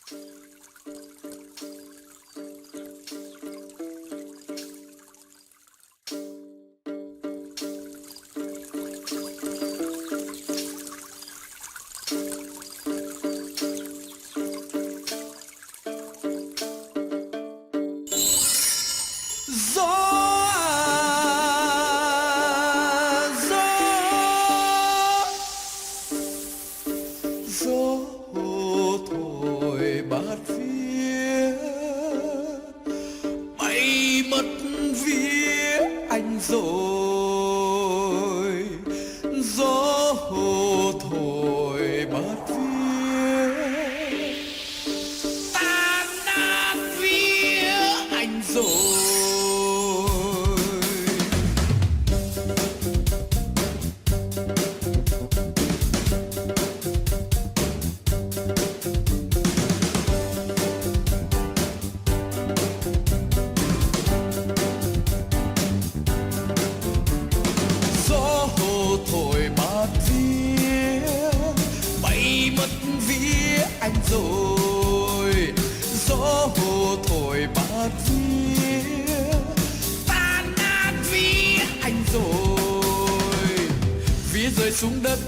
Gió thổi bạt phía bay mất vía anh rồi. Gió thổi bạt phía tan nát vía anh rồi. Thổi bạt vía bay mất vía anh rồi. Gió thổi bạt vía tan nát vía anh rồi. Vía rơi xuống đất,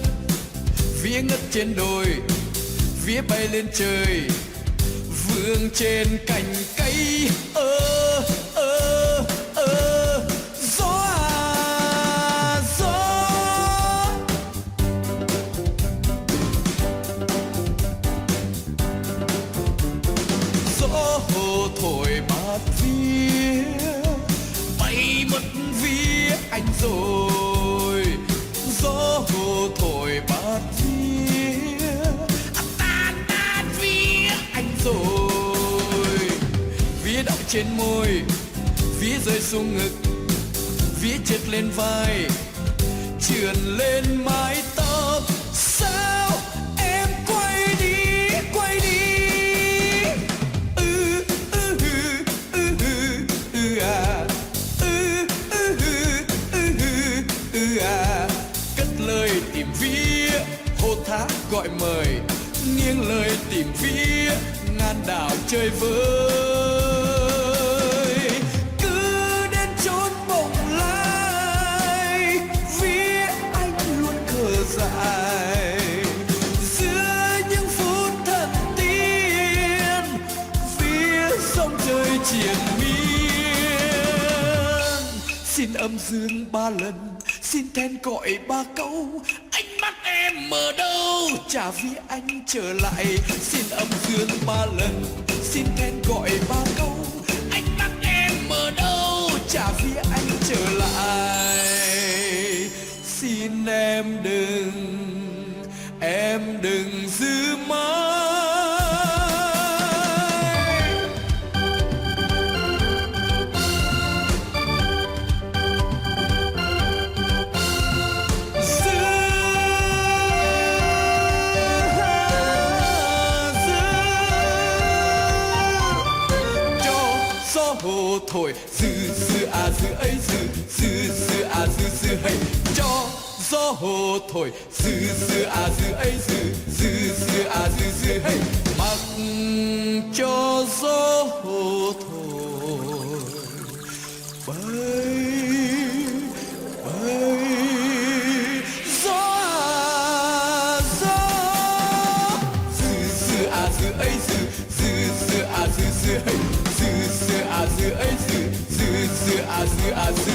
vía ngất trên đồi, vía bay lên trời vương trên cành cây. Gió thổi bạt vía bay mất vía anh rồi. Gió thổi bạt vía tan nát vía anh rồi. Vía đọng trên môi, vía rơi xuống ngực, vía trượt lên vai, trườn lên mái tóc. Sao em quay đi, quay đi. Cất lời tìm vía, hô thác gọi mời, nghiêng lời tìm vía, ngàn đảo chơi vơi. Cứ đến chốn bồng lai, vía anh luôn khờ dại. Giữa những phút thần tiên, vía sông trời triền miên. Xin âm dương 3 lần, xin then gọi 3 câu, ánh mắt em ở đâu chả vì anh trở lại. Xin âm dương 3 lần, xin then gọi 3 câu, ánh mắt em ở đâu chả vì anh trở lại. Xin em đừng giữ mãi. Gió thổi dư dư à dư ấy dư dư dư à dư dư hay. Cho gió thổi dư dư à dư ấy dư dư dư à dư dư hay. Mặc cho gió thổi bay bay. Gió dư dư à dư ấy dư dư dư à dư dư hay. Dư dư à dư ấy dư dư dư à dư